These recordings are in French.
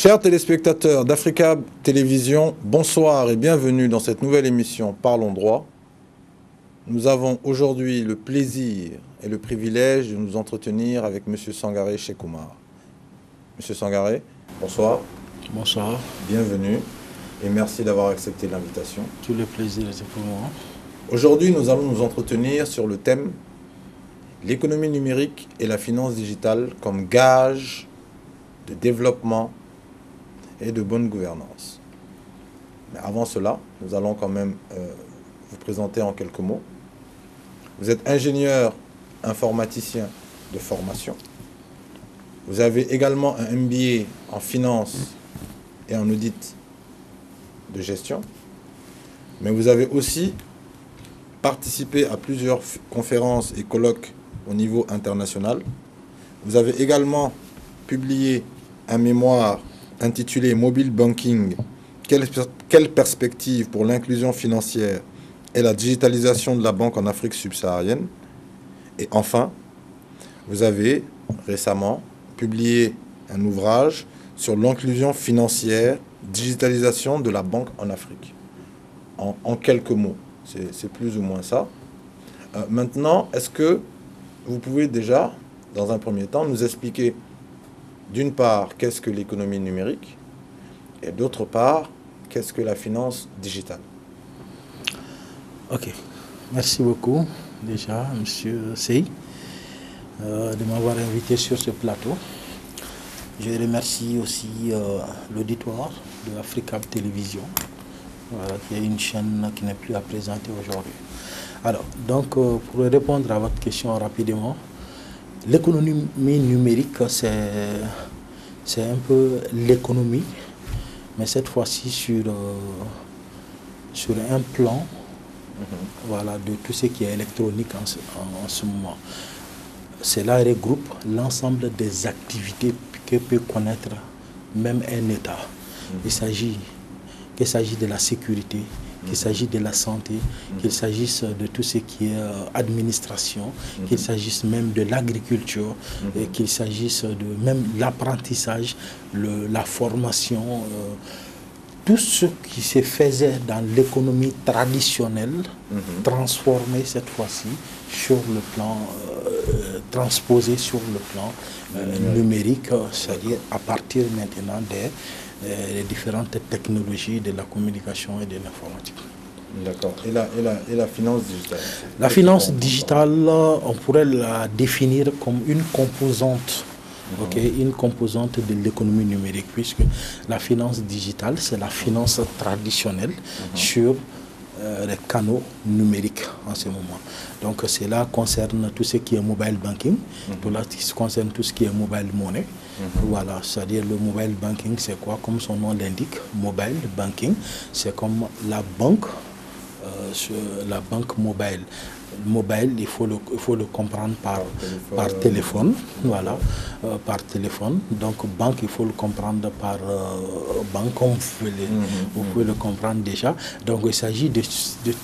Chers téléspectateurs d'Africa Télévision, bonsoir et bienvenue dans cette nouvelle émission Parlons droit. Nous avons aujourd'hui le plaisir et le privilège de nous entretenir avec M. Sangaré Cheikh-Oumar. M. Sangaré, bonsoir. Bonsoir. Bienvenue et merci d'avoir accepté l'invitation. Tout le plaisir est pour moi. Aujourd'hui, nous allons nous entretenir sur le thème l'économie numérique et la finance digitale comme gage de développement et de bonne gouvernance. Mais avant cela, nous allons quand même vous présenter en quelques mots. Vous êtes ingénieur informaticien de formation. Vous avez également un MBA en finance et en audit de gestion. Mais vous avez aussi participé à plusieurs conférences et colloques au niveau international. Vous avez également publié un mémoire intitulé Mobile Banking, quelle perspective pour l'inclusion financière et la digitalisation de la banque en Afrique subsaharienne. Et enfin, vous avez récemment publié un ouvrage sur l'inclusion financière, digitalisation de la banque en Afrique. En quelques mots, c'est plus ou moins ça. Maintenant, est-ce que vous pouvez déjà, dans un premier temps, nous expliquer d'une part, qu'est-ce que l'économie numérique et d'autre part, qu'est-ce que la finance digitale? Ok. Merci beaucoup déjà, Monsieur Sey, de m'avoir invité sur ce plateau. Je remercie aussi l'auditoire de Africa Télévision, qui est une chaîne qui n'est plus à présenter aujourd'hui. Alors, donc, pour répondre à votre question rapidement, l'économie numérique, c'est un peu l'économie, mais cette fois-ci sur un plan voilà, de tout ce qui est électronique en ce moment. Cela regroupe l'ensemble des activités que peut connaître même un État. Il s'agit de la sécurité, qu'il s'agisse de la santé, qu'il s'agisse de tout ce qui est administration, qu'il s'agisse même de l'agriculture, qu'il s'agisse de même l'apprentissage, la formation, tout ce qui se faisait dans l'économie traditionnelle, transformé cette fois-ci sur le plan, transposé sur le plan numérique, c'est-à-dire à partir maintenant des différentes technologies de la communication et de l'informatique. D'accord. Et la finance digitale? La finance digitale, on pourrait la définir comme une composante, une composante de l'économie numérique, puisque la finance digitale, c'est la finance traditionnelle sur les canaux numériques en ce moment. Donc cela concerne tout ce qui est mobile banking, cela concerne tout ce qui est mobile money. Voilà, c'est-à-dire le mobile banking, c'est quoi? Comme son nom l'indique, mobile banking, c'est comme la banque mobile. Mobile, il faut le comprendre par téléphone, voilà, par téléphone. Donc banque, il faut le comprendre par banque, comme vous pouvez le comprendre déjà. Donc il s'agit de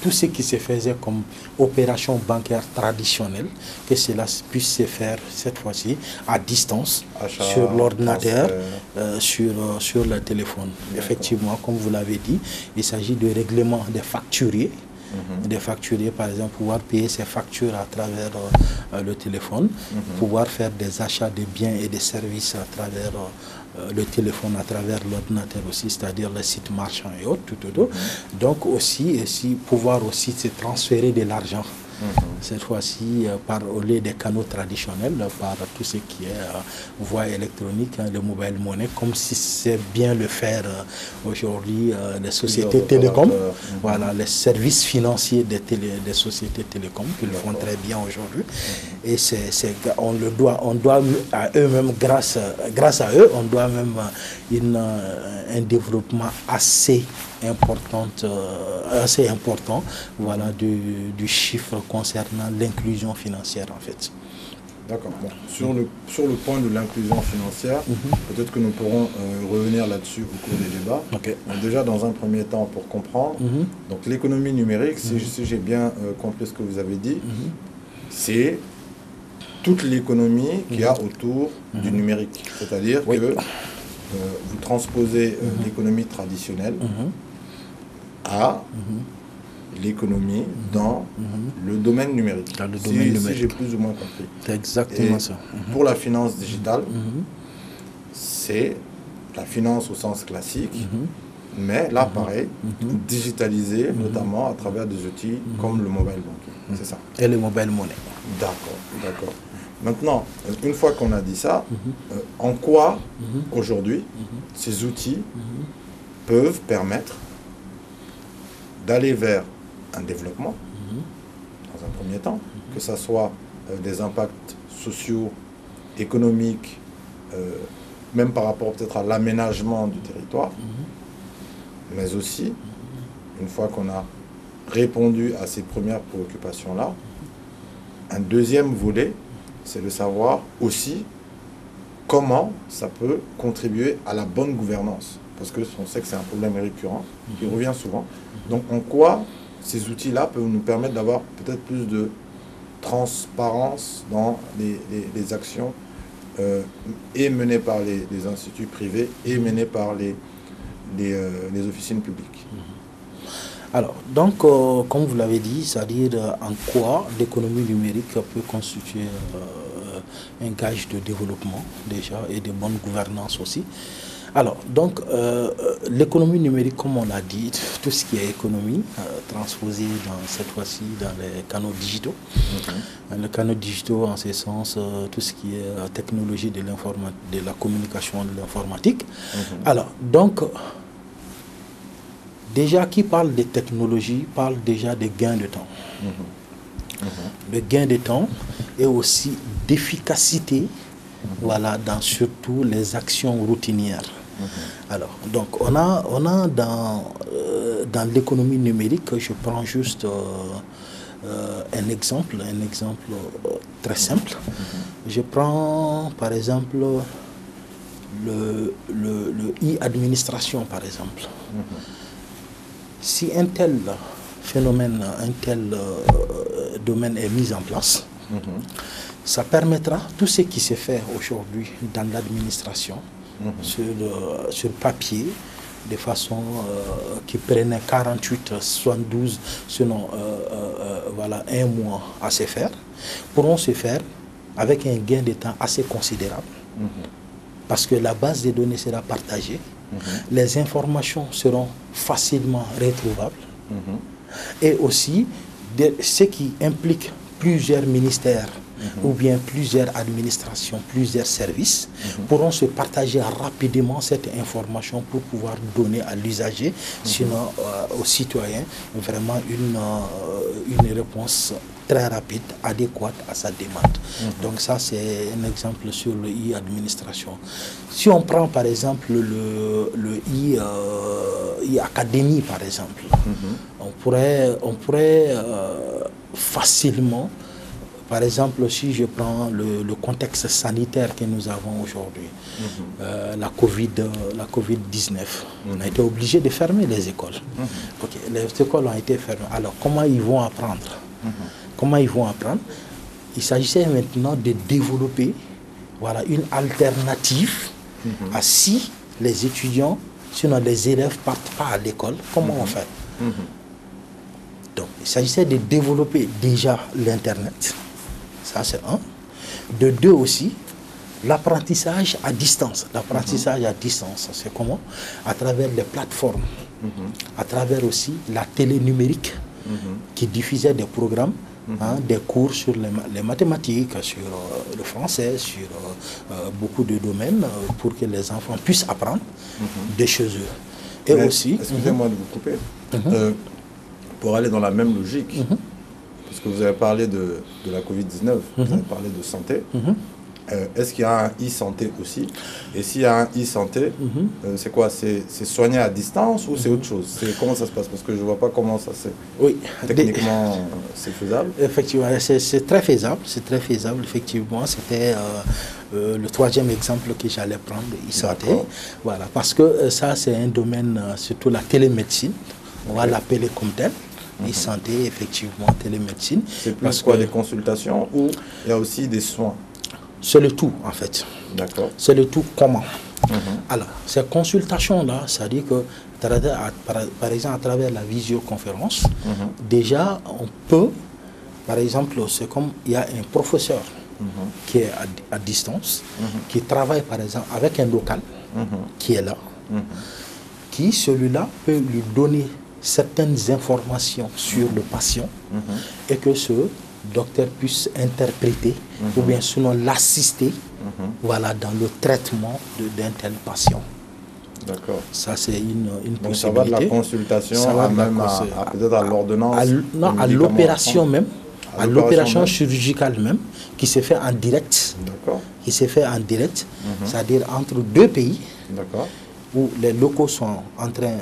tout ce qui se faisait comme opération bancaire traditionnelle, que cela puisse se faire cette fois-ci à distance, achat, sur l'ordinateur, sur le téléphone. Effectivement, comme vous l'avez dit, il s'agit de règlement des facturiers. Des facturiers, par exemple, pouvoir payer ses factures à travers le téléphone, pouvoir faire des achats de biens et de services à travers le téléphone, à travers l'ordinateur aussi, c'est-à-dire les sites marchands et autres, tout. Donc aussi pouvoir aussi se transférer de l'argent. Cette fois-ci, au lieu des canaux traditionnels, par tout ce qui est voie électronique, le mobile money, comme si c'est bien le faire aujourd'hui les sociétés télécoms, voilà, les services financiers des sociétés télécoms qui le font très bien aujourd'hui. Et on doit à eux-mêmes, grâce à eux, on doit même un développement assez important, voilà, du chiffre concernant l'inclusion financière en fait. D'accord. Bon. Sur le point de l'inclusion financière, peut-être que nous pourrons revenir là-dessus au cours des débats. Okay. Donc déjà, dans un premier temps, pour comprendre, donc l'économie numérique, si j'ai bien compris ce que vous avez dit, c'est toute l'économie qu'il y a autour du numérique. C'est-à-dire que vous transposez l'économie traditionnelle à l'économie dans le domaine numérique. Dans le domaine numérique. Si j'ai plus ou moins compris. C'est exactement ça. Pour la finance digitale, c'est la finance au sens classique, mais là, pareil, digitalisé, notamment à travers des outils comme le mobile banking. C'est ça. Et le mobile money. D'accord. Maintenant, une fois qu'on a dit ça, en quoi, aujourd'hui, ces outils peuvent permettre d'aller vers un développement, dans un premier temps, que ce soit des impacts sociaux, économiques, même par rapport peut-être à l'aménagement du territoire, mais aussi, une fois qu'on a répondu à ces premières préoccupations-là, un deuxième volet, c'est de savoir aussi comment ça peut contribuer à la bonne gouvernance. Parce qu'on sait que c'est un problème récurrent, qui revient souvent. Donc en quoi ces outils-là peuvent nous permettre d'avoir peut-être plus de transparence dans les actions et menées par les instituts privés et menées par les officines publiques. Alors, donc, comme vous l'avez dit, c'est-à-dire en quoi l'économie numérique peut constituer un gage de développement déjà et de bonne gouvernance aussi. Alors, donc, l'économie numérique, comme on l'a dit, tout ce qui est économie, transposée cette fois-ci dans les canaux digitaux. Les canaux digitaux, en ce sens, tout ce qui est technologie de la communication, de l'informatique. Alors, donc, déjà, qui parle de technologie parle déjà de gain de temps. Le gain de temps et aussi d'efficacité, voilà, dans surtout les actions routinières. Alors, donc, on a dans l'économie numérique, je prends juste un exemple très simple. Je prends, par exemple, le e-administration, par exemple. Si un tel phénomène, un tel domaine est mis en place, ça permettra tout ce qui se fait aujourd'hui dans l'administration, sur papier, de façon qui prenait 48, 72, sinon voilà, un mois à se faire, pourront se faire avec un gain de temps assez considérable. Parce que la base des données sera partagée, les informations seront facilement retrouvables, et aussi ce qui implique plusieurs ministères ou bien plusieurs administrations, plusieurs services pourront se partager rapidement cette information pour pouvoir donner à l'usager, sinon aux citoyens, vraiment une réponse très rapide, adéquate à sa demande. Donc ça, c'est un exemple sur le e-administration. Si on prend par exemple le e-académie, par exemple, on pourrait facilement, par exemple, si je prends le contexte sanitaire que nous avons aujourd'hui, la COVID-19, on a été obligé de fermer les écoles. Les écoles ont été fermées. Alors, comment ils vont apprendre? Comment ils vont apprendre? Il s'agissait maintenant de développer, voilà, une alternative à si les étudiants, sinon les élèves ne partent pas à l'école, comment on fait? Donc, il s'agissait de développer déjà l'Internet. Ça, c'est un. De deux aussi, l'apprentissage à distance. L'apprentissage à distance, c'est comment? À travers les plateformes, à travers aussi la télé numérique qui diffusait des programmes, des cours sur les mathématiques, sur le français, sur beaucoup de domaines pour que les enfants puissent apprendre de chez eux. Et mais aussi... Excusez-moi de vous couper. Pour aller dans la même logique, parce que vous avez parlé de la COVID-19, vous avez parlé de santé. Est-ce qu'il y a un e-santé aussi? Et s'il y a un e-santé, c'est quoi? C'est soigner à distance ou c'est autre chose? Comment ça se passe? Parce que je ne vois pas comment ça c'est. Oui. Techniquement, c'est faisable? Effectivement, c'est très faisable. C'est très faisable, effectivement. C'était le troisième exemple que j'allais prendre, e-santé. Voilà, parce que ça, c'est un domaine, surtout la télémédecine. On va l'appeler comme tel. E-santé, effectivement, télémédecine. C'est plus quoi, des consultations ou il y a aussi des soins? C'est le tout, en fait. D'accord. C'est le tout. Comment? Alors, ces consultations-là, c'est-à-dire que, par exemple, à travers la visioconférence, déjà, on peut, par exemple, c'est comme il y a un professeur qui est à distance, qui travaille, par exemple, avec un local qui est là, qui, celui-là, peut lui donner certaines informations sur le patient et que ce docteur puisse interpréter ou bien sinon l'assister voilà, dans le traitement d'un tel patient. D'accord. Ça, c'est une Donc possibilité. ça va de la consultation à même peut-être à l'ordonnance. Non, à l'opération même, à l'opération chirurgicale même, qui se fait en direct. D'accord. Qui se fait en direct, c'est-à-dire entre deux pays. D'accord. Où les locaux sont en train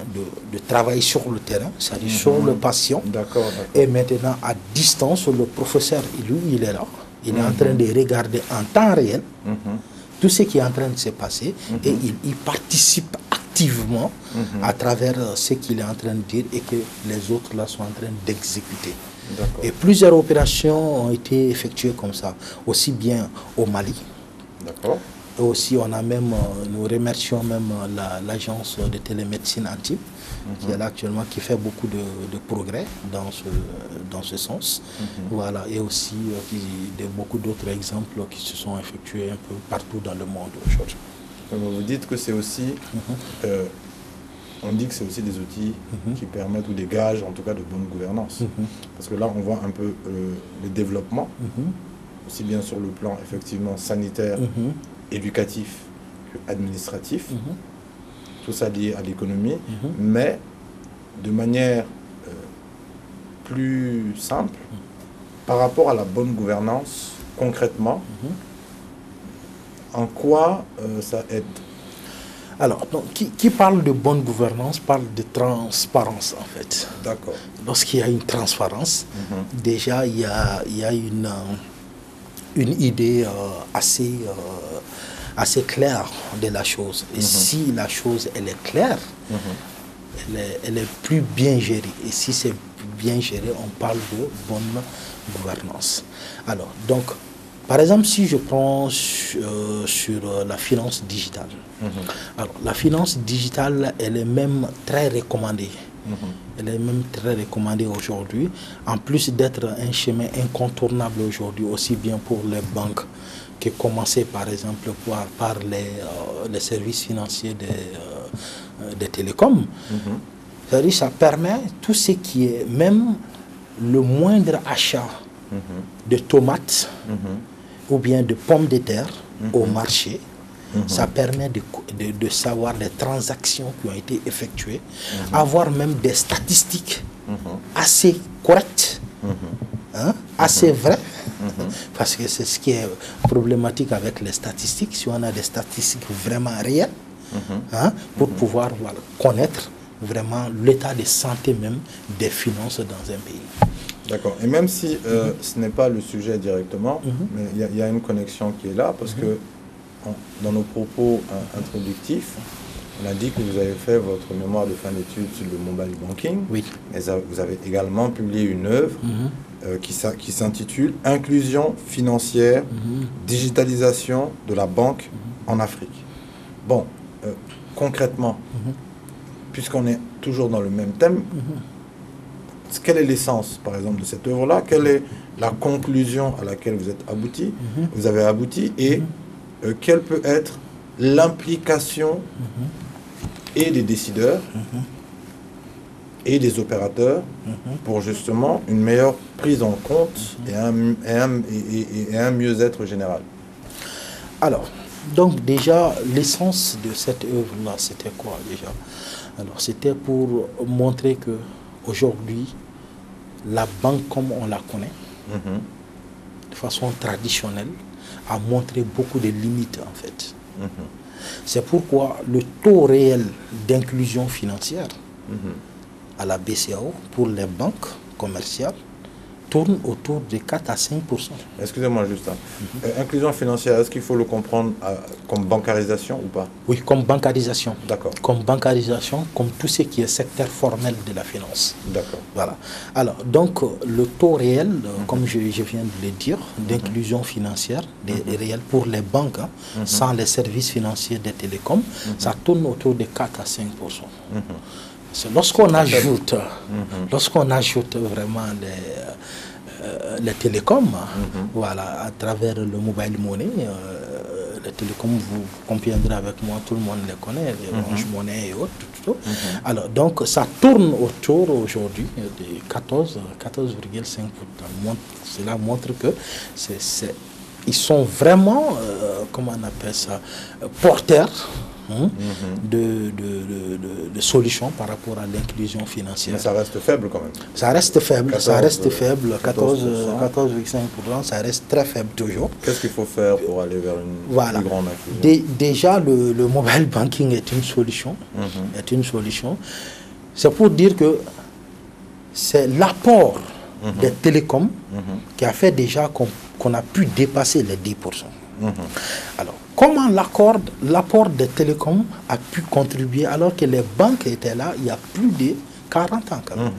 de travailler sur le terrain, c'est-à-dire sur le patient. D'accord. Et maintenant, à distance, le professeur, lui, il est là. Il est en train de regarder en temps réel tout ce qui est en train de se passer et il participe activement à travers ce qu'il est en train de dire et que les autres là sont en train d'exécuter. Et plusieurs opérations ont été effectuées comme ça, aussi bien au Mali. D'accord. Et aussi, on a même, nous remercions même l'agence de télémédecine Antibes, qui est là actuellement, qui fait beaucoup de progrès dans ce sens. Voilà, et aussi beaucoup d'autres exemples qui se sont effectués un peu partout dans le monde aujourd'hui. Vous dites que c'est aussi, on dit que c'est aussi des outils qui permettent, ou des gages en tout cas de bonne gouvernance. Parce que là, on voit un peu le développement, aussi bien sur le plan effectivement sanitaire, éducatif que administratif, tout ça lié à l'économie, mais de manière plus simple, par rapport à la bonne gouvernance, concrètement, en quoi ça aide? Alors, donc, qui parle de bonne gouvernance parle de transparence, en fait. D'accord. Lorsqu'il y a une transparence, déjà, il y a une idée assez claire de la chose. Et si la chose, elle est claire, elle est plus bien gérée. Et si c'est bien géré, on parle de bonne gouvernance. Alors, donc, par exemple, si je prends sur la finance digitale, alors la finance digitale, elle est même très recommandée. Elle est même très recommandée aujourd'hui, en plus d'être un chemin incontournable aujourd'hui, aussi bien pour les banques que commencer par exemple par les services financiers des télécoms. C'est-à-dire ça permet tout ce qui est même le moindre achat de tomates ou bien de pommes de terre au marché. Ça permet de savoir les transactions qui ont été effectuées, avoir même des statistiques assez correctes, assez vraies, parce que c'est ce qui est problématique avec les statistiques. Si on a des statistiques vraiment réelles, pour pouvoir connaître vraiment l'état de santé même des finances dans un pays. D'accord. Et même si ce n'est pas le sujet directement, mais il y a une connexion qui est là, parce que dans nos propos introductifs, on a dit que vous avez fait votre mémoire de fin d'études sur le mobile banking. Oui. Mais vous avez également publié une œuvre qui s'intitule « Inclusion financière, digitalisation de la banque en Afrique ». Bon, concrètement, puisqu'on est toujours dans le même thème, quelle est l'essence, par exemple, de cette œuvre-là? Quelle est la conclusion à laquelle vous avez abouti et quelle peut être l'implication et des décideurs et des opérateurs pour justement une meilleure prise en compte et un mieux-être général? Alors, donc déjà, l'essence de cette œuvre-là, c'était quoi déjà? Alors, c'était pour montrer que aujourd'hui, la banque comme on la connaît, de façon traditionnelle, a montré beaucoup de limites en fait. C'est pourquoi le taux réel d'inclusion financière à la BCEAO pour les banques commerciales tourne autour de 4 à 5%. Excusez-moi juste. Inclusion financière, est-ce qu'il faut le comprendre comme bancarisation ou pas? Oui, comme bancarisation. D'accord. Comme bancarisation, comme tout ce qui est secteur formel de la finance. D'accord. Voilà. Alors, donc, le taux réel, comme je viens de le dire, d'inclusion financière, réel pour les banques, sans les services financiers des télécoms, ça tourne autour de 4 à 5%. Lorsqu'on ajoute, vraiment les télécoms, voilà, à travers le mobile money, les télécoms, vous conviendrez avec moi, tout le monde les connaît, les Orange Money et autres. Tout. Alors, donc, ça tourne autour aujourd'hui de 14,5%. Cela montre que ils sont vraiment, comment on appelle ça, porteurs de solutions par rapport à l'inclusion financière. Mais ça reste faible quand même. Ça reste faible, 14,5%, ça reste très faible toujours. Qu'est-ce qu'il faut faire pour aller vers une plus grande inclusion? Déjà, le mobile banking est une solution. C'est pour dire que c'est l'apport des télécoms qui a fait déjà qu'on a pu dépasser les 10%. Alors, comment l'apport des télécoms a pu contribuer alors que les banques étaient là il y a plus de 40 ans quand même.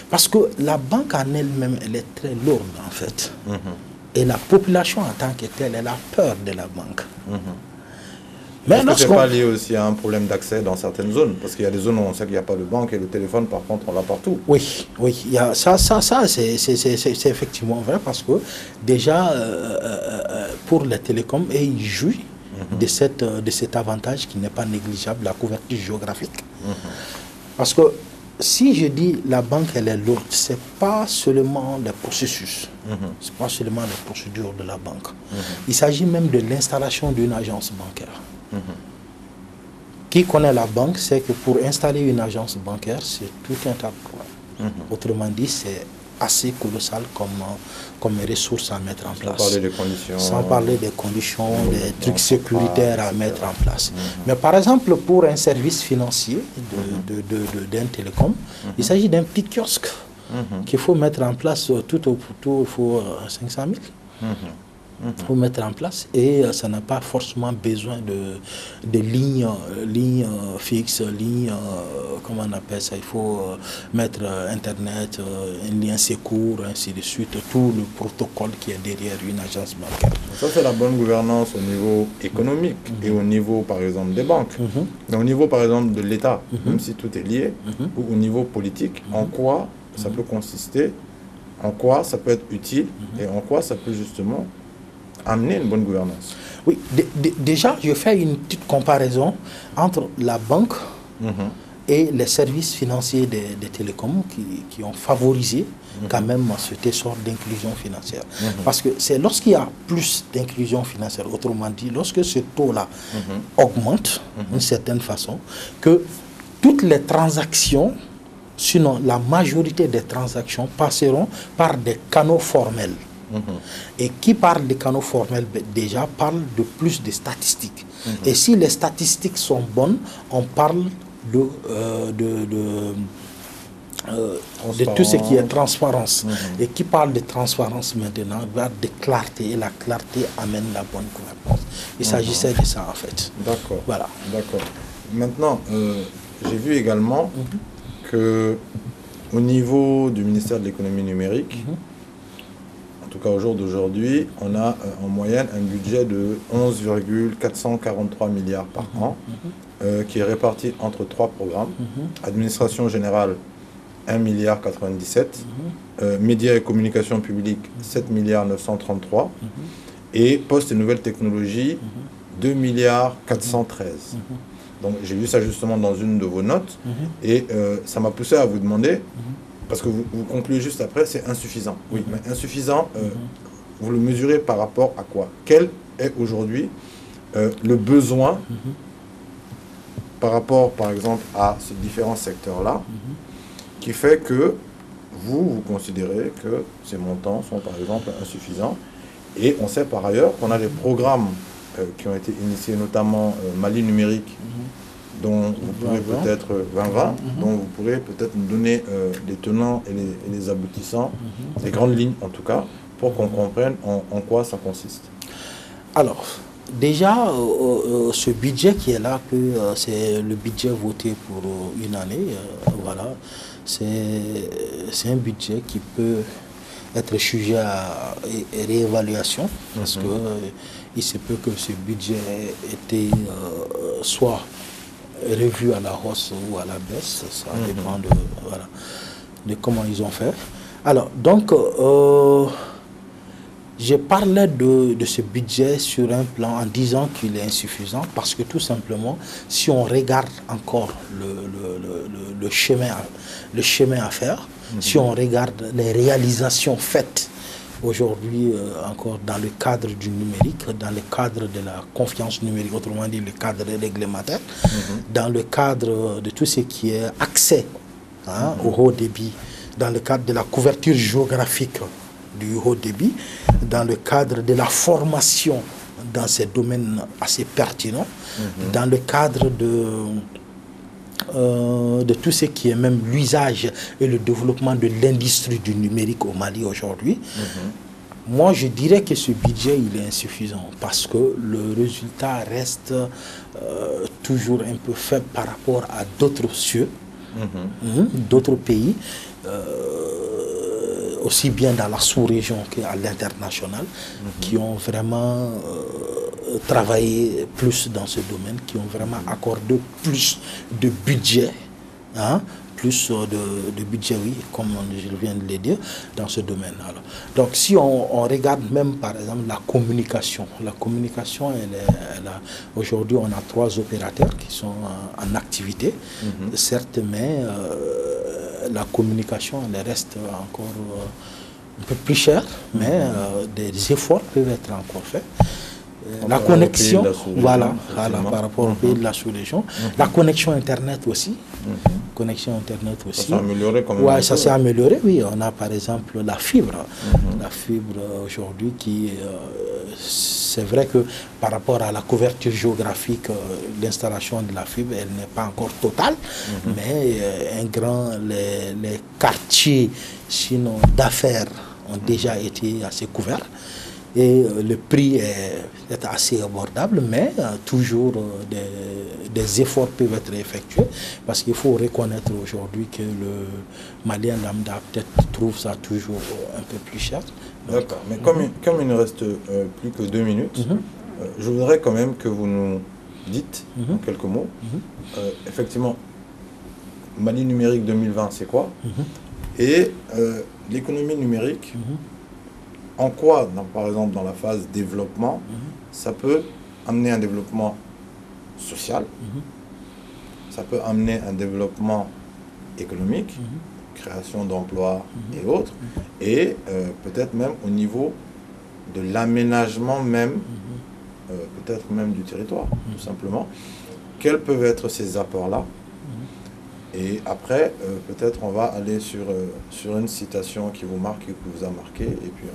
Parce que la banque en elle-même, elle est très lourde en fait. Et la population en tant que telle, elle a peur de la banque. Mais est-ce que ce n'est pas lié aussi à un problème d'accès dans certaines zones? Parce qu'il y a des zones où on sait qu'il n'y a pas de banque et le téléphone, par contre, on l'a partout. Oui, il y a ça c'est effectivement vrai parce que déjà, pour les télécoms, ils jouent de cet avantage qui n'est pas négligeable, la couverture géographique. Parce que si je dis la banque, elle est lourde, ce n'est pas seulement les processus, ce n'est pas seulement les procédures de la banque. Il s'agit même de l'installation d'une agence bancaire. Qui connaît la banque sait que pour installer une agence bancaire, c'est tout un tas de problèmes. Autrement dit, c'est assez colossal comme ressources à mettre en place. Sans parler des conditions, des trucs sécuritaires à mettre en place. Mais par exemple, pour un service financier d'un télécom, il s'agit d'un petit kiosque qu'il faut mettre en place tout au il faut 500 000. Pour mettre en place et ça n'a pas forcément besoin de lignes fixes, comment on appelle ça, il faut mettre internet, un lien secours, ainsi de suite, tout le protocole qui est derrière une agence bancaire. Ça c'est la bonne gouvernance au niveau économique et au niveau par exemple des banques. Mais au niveau par exemple de l'État, même si tout est lié, ou au niveau politique, en quoi ça peut consister, en quoi ça peut être utile et en quoi ça peut justement amener une bonne gouvernance. Oui, déjà, je fais une petite comparaison entre la banque et les services financiers des télécoms qui ont favorisé quand même cet essor d'inclusion financière. Parce que c'est lorsqu'il y a plus d'inclusion financière, autrement dit, lorsque ce taux-là augmente d'une certaine façon, que toutes les transactions, sinon la majorité des transactions, passeront par des canaux formels. Et qui parle des canaux formels déjà parle de plus de statistiques. Et si les statistiques sont bonnes, on parle de tout ce qui est transparence. Et qui parle de transparence maintenant va de clarté. Et la clarté amène la bonne gouvernance. Il s'agissait de ça en fait. D'accord. Voilà. D'accord. Maintenant, j'ai vu également que au niveau du ministère de l'économie numérique, en tout cas au jour d'aujourd'hui, on a en moyenne un budget de 11,443 milliards par an, qui est réparti entre 3 programmes. Administration générale, 1,97 milliard, médias et communication publique, 7,933 milliards, et postes et nouvelles technologies, 2,413 milliards. Donc j'ai vu ça justement dans une de vos notes, et ça m'a poussé à vous demander, parce que vous concluez juste après, c'est insuffisant. Oui, mais insuffisant, vous le mesurez par rapport à quoi? Quel est aujourd'hui le besoin par rapport, par exemple, à ces différents secteurs-là, qui fait que vous considérez que ces montants sont, par exemple, insuffisants? Et on sait par ailleurs qu'on a des programmes qui ont été initiés, notamment Mali numérique, dont vous pourrez peut-être 2020, dont vous pourrez peut-être nous donner les tenants et les aboutissants, les grandes lignes en tout cas, pour qu'on comprenne en quoi ça consiste. Alors, déjà, ce budget qui est là, c'est le budget voté pour une année, voilà, c'est un budget qui peut être sujet à réévaluation, parce que il se peut que ce budget ait été soit revu à la hausse ou à la baisse, ça dépend de comment ils ont fait. Alors, donc, je parlais de ce budget sur un plan en disant qu'il est insuffisant parce que tout simplement, si on regarde encore le chemin à faire, si on regarde les réalisations faites aujourd'hui encore dans le cadre du numérique, dans le cadre de la confiance numérique, autrement dit le cadre réglementaire, dans le cadre de tout ce qui est accès au haut débit, dans le cadre de la couverture géographique du haut débit, dans le cadre de la formation dans ces domaines assez pertinents, dans le cadre de tout ce qui est même l'usage et le développement de l'industrie du numérique au Mali aujourd'hui. Moi, je dirais que ce budget, il est insuffisant parce que le résultat reste toujours un peu faible par rapport à d'autres cieux, d'autres pays, aussi bien dans la sous-région qu'à l'international, qui ont vraiment travaillé plus dans ce domaine, qui ont vraiment accordé plus de budget, plus de budget, oui, comme je viens de le dire, dans ce domaine. Alors, donc, si on regarde même, par exemple, la communication, aujourd'hui, on a 3 opérateurs qui sont en activité, certes, mais la communication, elle reste encore un peu plus chère, mais des efforts peuvent être encore faits. La connexion, voilà, par rapport au pays de la sous-région. La connexion Internet aussi. Connexion Internet aussi. Ça s'est amélioré quand même. Oui, ça s'est amélioré, oui. On a par exemple la fibre. La fibre aujourd'hui qui... c'est vrai que par rapport à la couverture géographique, l'installation de la fibre, elle n'est pas encore totale, mais les quartiers, sinon d'affaires, ont déjà été assez couverts. Et le prix est assez abordable, mais toujours des efforts peuvent être effectués, parce qu'il faut reconnaître aujourd'hui que le Malien lambda peut-être trouve ça toujours un peu plus cher. D'accord, mais comme il ne reste plus que 2 minutes, je voudrais quand même que vous nous dites, en quelques mots, effectivement, Mali numérique 2020, c'est quoi? Et l'économie numérique, en quoi, par exemple, dans la phase développement, ça peut amener un développement social, ça peut amener un développement économique, création d'emplois et autres, et peut-être même au niveau de l'aménagement même, peut-être même du territoire, tout simplement. Quels peuvent être ces apports-là? Et après, peut-être on va aller sur une citation qui vous marque et qui vous a marqué, et puis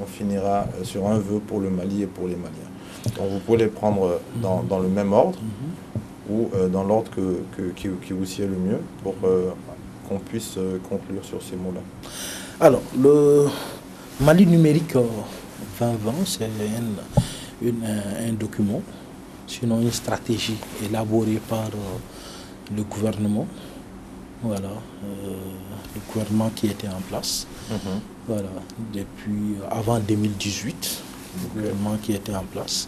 on finira sur un vœu pour le Mali et pour les Maliens. Donc vous pouvez les prendre dans le même ordre, ou dans l'ordre qui vous sied le mieux, pour qu'on puisse conclure sur ces mots-là. Alors, le Mali numérique 2020, c'est un document, sinon une stratégie élaborée par le gouvernement, voilà, le gouvernement qui était en place, voilà, depuis avant 2018, le gouvernement qui était en place,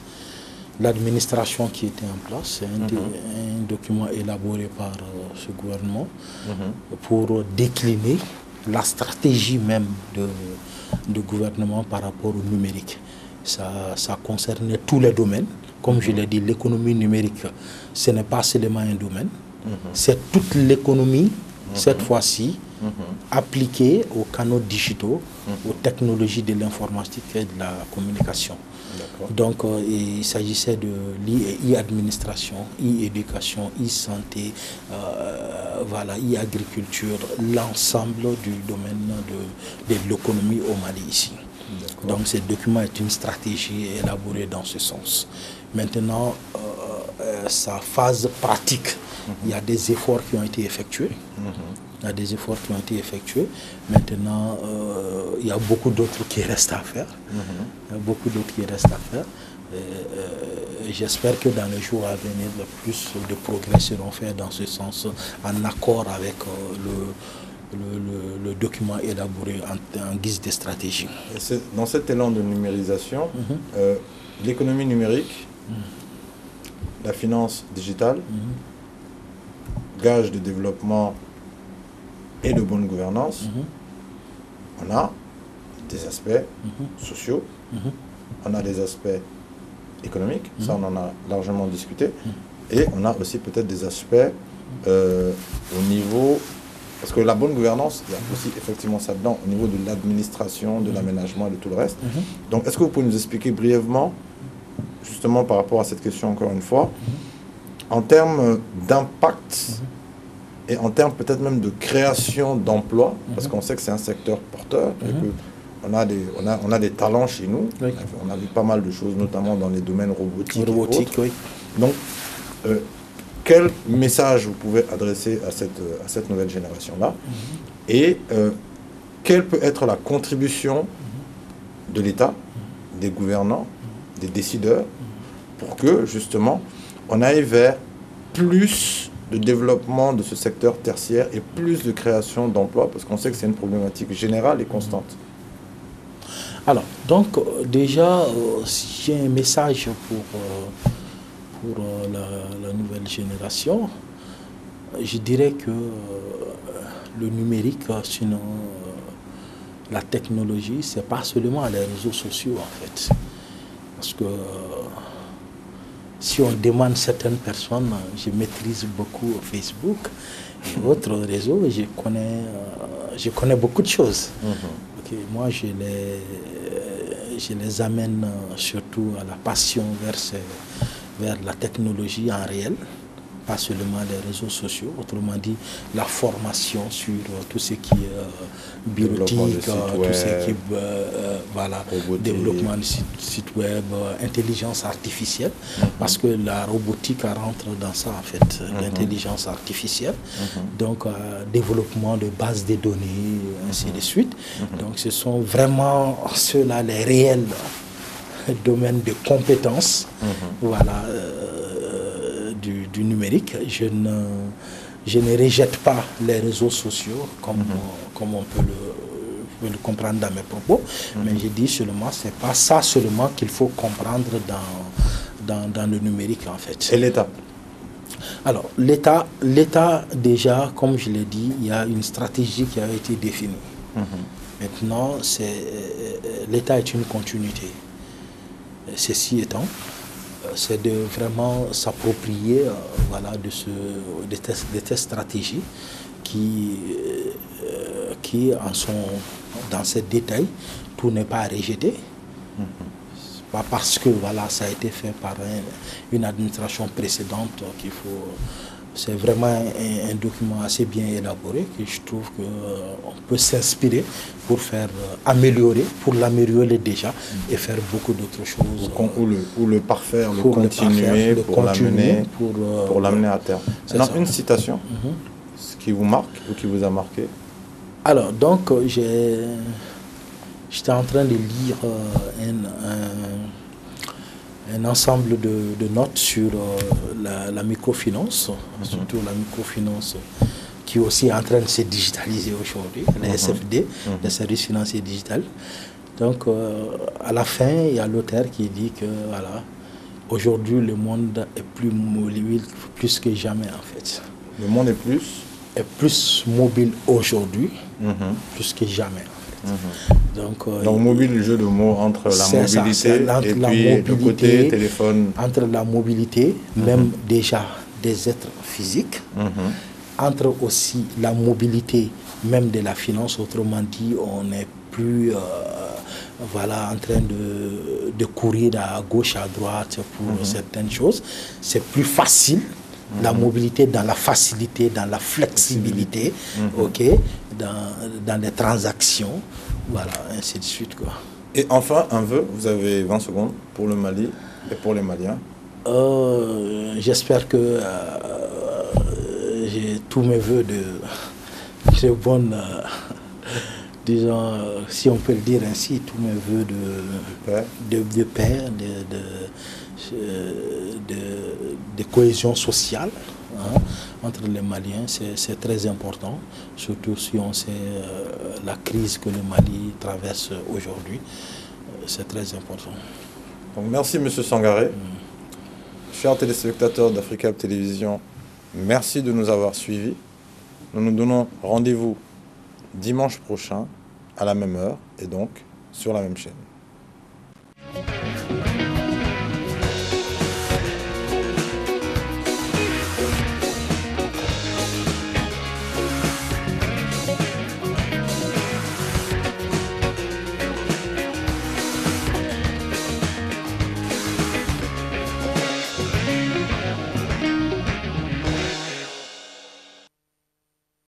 l'administration qui était en place, c'est un document élaboré par ce gouvernement pour décliner la stratégie même de gouvernement par rapport au numérique. Ça concernait tous les domaines. Comme je l'ai dit, l'économie numérique, ce n'est pas seulement un domaine, c'est toute l'économie, cette fois-ci, appliquée aux canaux digitaux, aux technologies de l'informatique et de la communication. Donc, il s'agissait de e-administration, e-éducation, e-santé, voilà, e-agriculture, l'ensemble du domaine de l'économie au Mali ici. Donc, ce document est une stratégie élaborée dans ce sens. Maintenant, sa phase pratique. Il y a des efforts qui ont été effectués. Il y a des efforts qui ont été effectués. Maintenant, il y a beaucoup d'autres qui restent à faire. Il y a beaucoup d'autres qui restent à faire. J'espère que dans les jours à venir, plus de progrès seront faits dans ce sens, en accord avec le document élaboré en guise de stratégie. Dans cet élan de numérisation, l'économie numérique, la finance digitale, gage de développement et de bonne gouvernance, on a des aspects sociaux, on a des aspects économiques, ça on en a largement discuté, et on a aussi peut-être des aspects au niveau, parce que la bonne gouvernance, il y a aussi effectivement ça dedans, au niveau de l'administration, de l'aménagement et de tout le reste. Donc est-ce que vous pouvez nous expliquer brièvement, justement par rapport à cette question encore une fois, en termes d'impact et en termes peut-être même de création d'emplois, parce qu'on sait que c'est un secteur porteur, et que on a des talents chez nous, on a vu pas mal de choses, notamment dans les domaines robotiques. Donc, quel message vous pouvez adresser à cette nouvelle génération-là, et quelle peut être la contribution de l'État, des gouvernants, des décideurs, pour que justement on aille vers plus de développement de ce secteur tertiaire et plus de création d'emplois, parce qu'on sait que c'est une problématique générale et constante. Alors, donc déjà, si j'ai un message pour la nouvelle génération, je dirais que le numérique, sinon la technologie, c'est pas seulement les réseaux sociaux en fait. Parce que si on demande certaines personnes, je maîtrise beaucoup Facebook et autres réseaux, je connais beaucoup de choses. Okay, moi, je les amène surtout à la passion vers la technologie en réel, pas seulement les réseaux sociaux, autrement dit la formation sur tout ce qui est bureautique, tout ce qui est voilà, développement de site web, intelligence artificielle, parce que la robotique rentre dans ça en fait, l'intelligence artificielle, donc développement de bases de données, ainsi de suite. Donc ce sont vraiment ceux-là les réels domaines de compétences, voilà, du numérique. Je ne rejette pas les réseaux sociaux comme on peut le comprendre dans mes propos, mais je dis seulement, c'est pas ça seulement qu'il faut comprendre dans le numérique en fait. Et l'État? Alors, l'État déjà, comme je l'ai dit, il y a une stratégie qui a été définie. Maintenant, l'État est une continuité. Ceci étant, c'est de vraiment s'approprier voilà, de cette stratégie qui en sont dans ces détails. Tout n'est pas à rejeter. Pas parce que voilà, ça a été fait par une administration précédente qu'il faut... C'est vraiment un document assez bien élaboré que je trouve qu'on peut s'inspirer pour faire améliorer, pour l'améliorer déjà et faire beaucoup d'autres choses. Ou le parfaire, le continuer, pour l'amener à terme. Maintenant, une citation, ce qui vous marque ou qui vous a marqué? Alors, donc, j'étais en train de lire un ensemble de notes sur la microfinance, surtout la microfinance qui est aussi en train de se digitaliser aujourd'hui, les SFD, les services financiers digitales. Donc, à la fin, il y a l'auteur qui dit que voilà, aujourd'hui, le monde est plus mobile plus que jamais en fait. Le monde est plus mobile aujourd'hui, plus que jamais. Donc mobile, le jeu de mots entre la mobilité et puis le côté téléphone. Entre la mobilité, même déjà des êtres physiques, entre aussi la mobilité même de la finance, autrement dit, on n'est plus voilà, en train de courir à gauche, à droite pour certaines choses. C'est plus facile. La mobilité dans la facilité, dans la flexibilité, dans les transactions, voilà, ainsi de suite, quoi. Et enfin, un vœu, vous avez 20 secondes pour le Mali et pour les Maliens. J'espère que j'ai tous mes voeux de très bonne, disons, si on peut le dire ainsi, tous mes voeux de paix, de cohésion sociale entre les Maliens. C'est très important, surtout si on sait la crise que le Mali traverse aujourd'hui. C'est très important. Donc, merci M. Sangaré. Chers téléspectateurs d'Africa Télévision, merci de nous avoir suivis. Nous nous donnons rendez-vous dimanche prochain à la même heure et donc sur la même chaîne.